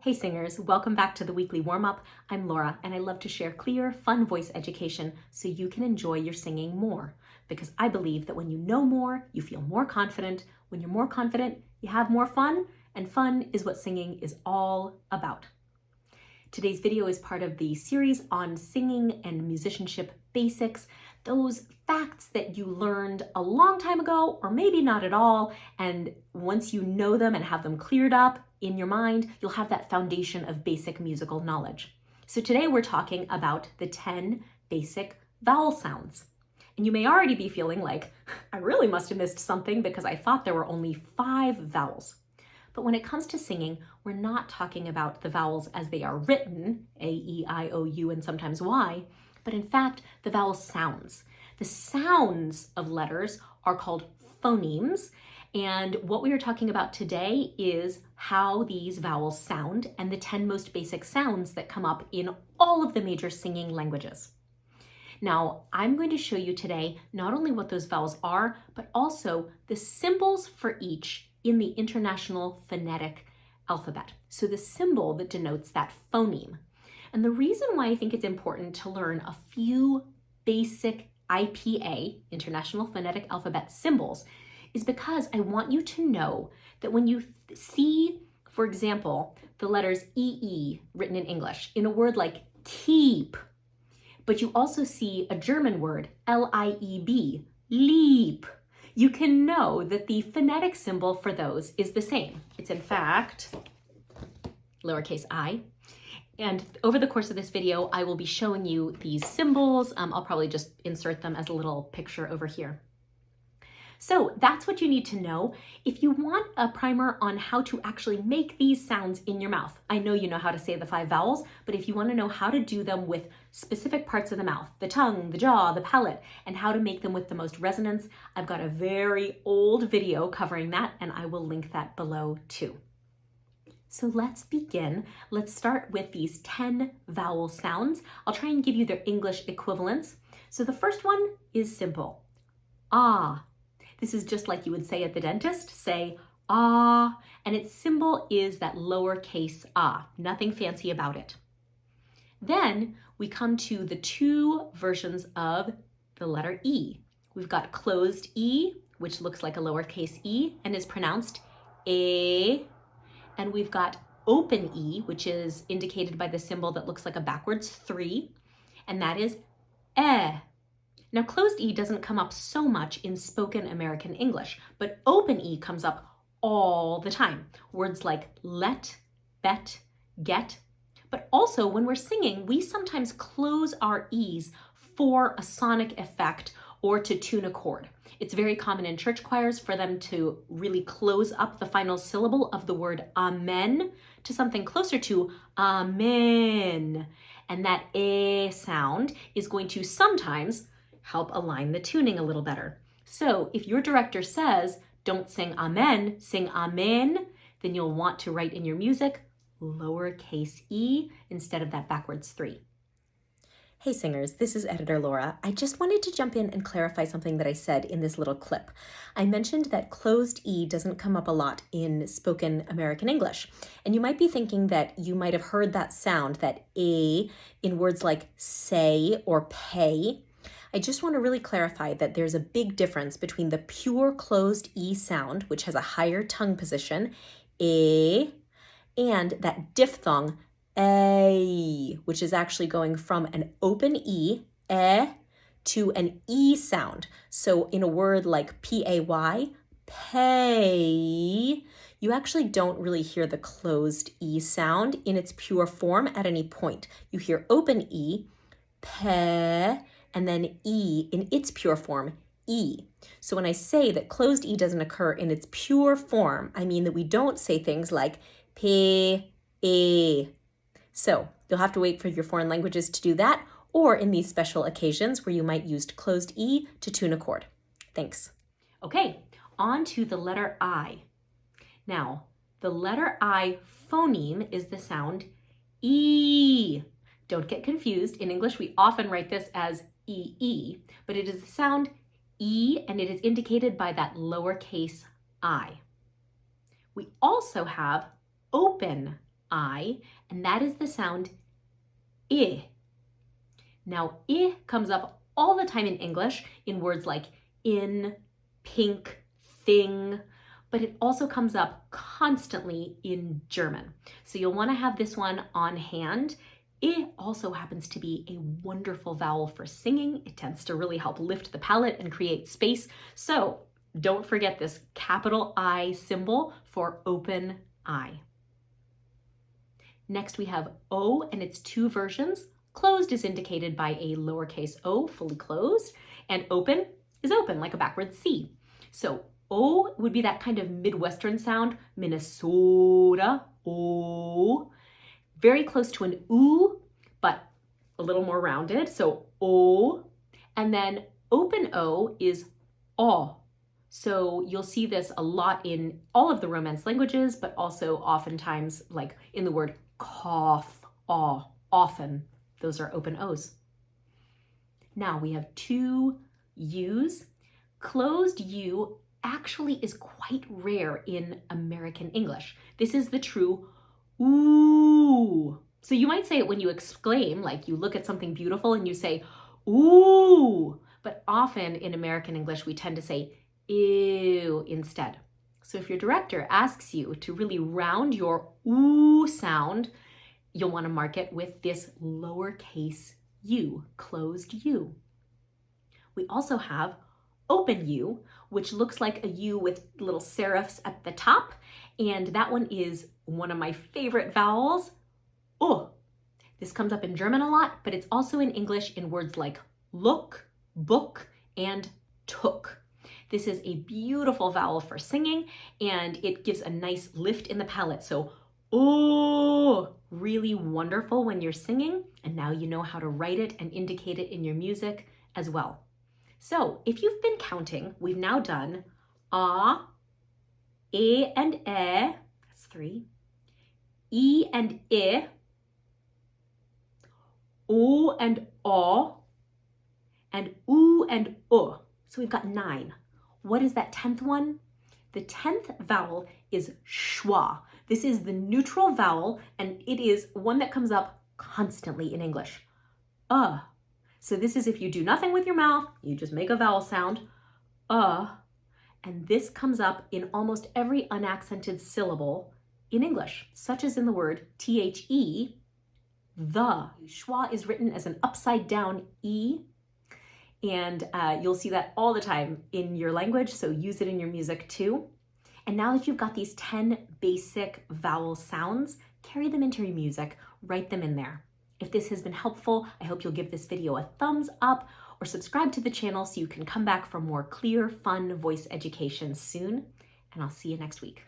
Hey singers, welcome back to the weekly warm-up. I'm Laura and I love to share clear, fun voice education so you can enjoy your singing more. Because I believe that when you know more, you feel more confident. When you're more confident, you have more fun, and fun is what singing is all about. Today's video is part of the series on singing and musicianship basics, those facts that you learned a long time ago, or maybe not at all, and once you know them and have them cleared up in your mind, you'll have that foundation of basic musical knowledge. So today we're talking about the 10 basic vowel sounds. And you may already be feeling like, I really must have missed something because I thought there were only 5 vowels. But when it comes to singing, we're not talking about the vowels as they are written, A, E, I, O, U, and sometimes Y, but in fact, the vowel sounds. The sounds of letters are called phonemes, and what we are talking about today is how these vowels sound and the 10 most basic sounds that come up in all of the major singing languages. Now, I'm going to show you today not only what those vowels are, but also the symbols for each in the International Phonetic Alphabet. So the symbol that denotes that phoneme. And the reason why I think it's important to learn a few basic IPA, International Phonetic Alphabet symbols, is because I want you to know that when you see, for example, the letters EE written in English in a word like keep, but you also see a German word, L-I-E-B, leap, you can know that the phonetic symbol for those is the same. It's in fact lowercase I. And over the course of this video, I will be showing you these symbols. I'll probably just insert them as a little picture over here. So that's what you need to know. If you want a primer on how to actually make these sounds in your mouth, I know you know how to say the 5 vowels, but if you want to know how to do them with specific parts of the mouth, the tongue, the jaw, the palate, and how to make them with the most resonance, I've got a very old video covering that, and I will link that below too. So let's begin. Let's start with these 10 vowel sounds. I'll try and give you their English equivalents. So the first one is simple. Ah. This is just like you would say at the dentist, say ah, and its symbol is that lowercase ah, nothing fancy about it. Then we come to the 2 versions of the letter E. We've got closed E, which looks like a lowercase e and is pronounced a, and we've got open E, which is indicated by the symbol that looks like a backwards 3, and that is eh. Now, closed E doesn't come up so much in spoken American English, but open E comes up all the time. Words like let, bet, get. But also, when we're singing, we sometimes close our E's for a sonic effect or to tune a chord. It's very common in church choirs for them to really close up the final syllable of the word amen to something closer to amen. And that eh sound is going to sometimes help align the tuning a little better. So if your director says, don't sing amen, sing amen, then you'll want to write in your music lowercase e instead of that backwards 3. Hey singers, this is Editor Laura. I just wanted to jump in and clarify something that I said in this little clip. I mentioned that closed E doesn't come up a lot in spoken American English. And you might be thinking that you might have heard that sound, that A, in words like say or pay. I just want to really clarify that there's a big difference between the pure closed E sound, which has a higher tongue position, A, and that diphthong, A, which is actually going from an open E, to an E sound. So in a word like P-A-Y, pay, you actually don't really hear the closed E sound in its pure form at any point. You hear open E, pe, and then E in its pure form, E. So when I say that closed E doesn't occur in its pure form, I mean that we don't say things like pe, e. So you'll have to wait for your foreign languages to do that, or in these special occasions where you might use closed E to tune a chord. Thanks. Okay, on to the letter I. Now, the letter I phoneme is the sound E. Don't get confused. In English, we often write this as E-E, but it is the sound E, and it is indicated by that lowercase I. We also have open I, and that is the sound I. Now, I comes up all the time in English in words like in, pink, thing, but it also comes up constantly in German. So you'll want to have this one on hand. I also happens to be a wonderful vowel for singing. It tends to really help lift the palate and create space. So don't forget this capital I symbol for open eye. Next we have O, and its two versions. Closed is indicated by a lowercase o, fully closed, and open is open, like a backwards C. So O would be that kind of Midwestern sound, Minnesota, O. Very close to an oo, but a little more rounded, so O. And then open O is aw. So you'll see this a lot in all of the Romance languages, but also oftentimes like in the word cough, aw, often. Those are open O's. Now we have two U's. Closed U actually is quite rare in American English. This is the true ooh. So you might say it when you exclaim, like you look at something beautiful and you say, ooh. But often in American English, we tend to say ew instead. So if your director asks you to really round your ooh sound, you'll want to mark it with this lowercase u, closed U. We also have open U, which looks like a U with little serifs at the top, and that one is one of my favorite vowels, O. This comes up in German a lot, but it's also in English in words like look, book, and took. This is a beautiful vowel for singing, and it gives a nice lift in the palate. So, oh, really wonderful when you're singing, and now you know how to write it and indicate it in your music as well. So if you've been counting, we've now done ah, e and e, that's 3, e and I, o and o, and oo and u. So we've got 9. What is that 10th one? The 10th vowel is schwa. This is the neutral vowel, and it is one that comes up constantly in English. So this is if you do nothing with your mouth, you just make a vowel sound, and this comes up in almost every unaccented syllable in English, such as in the word the. Schwa is written as an upside down E, and you'll see that all the time in your language, so use it in your music too. And now that you've got these 10 basic vowel sounds, carry them into your music, write them in there. If this has been helpful, I hope you'll give this video a thumbs up or subscribe to the channel so you can come back for more clear, fun voice education soon. And I'll see you next week.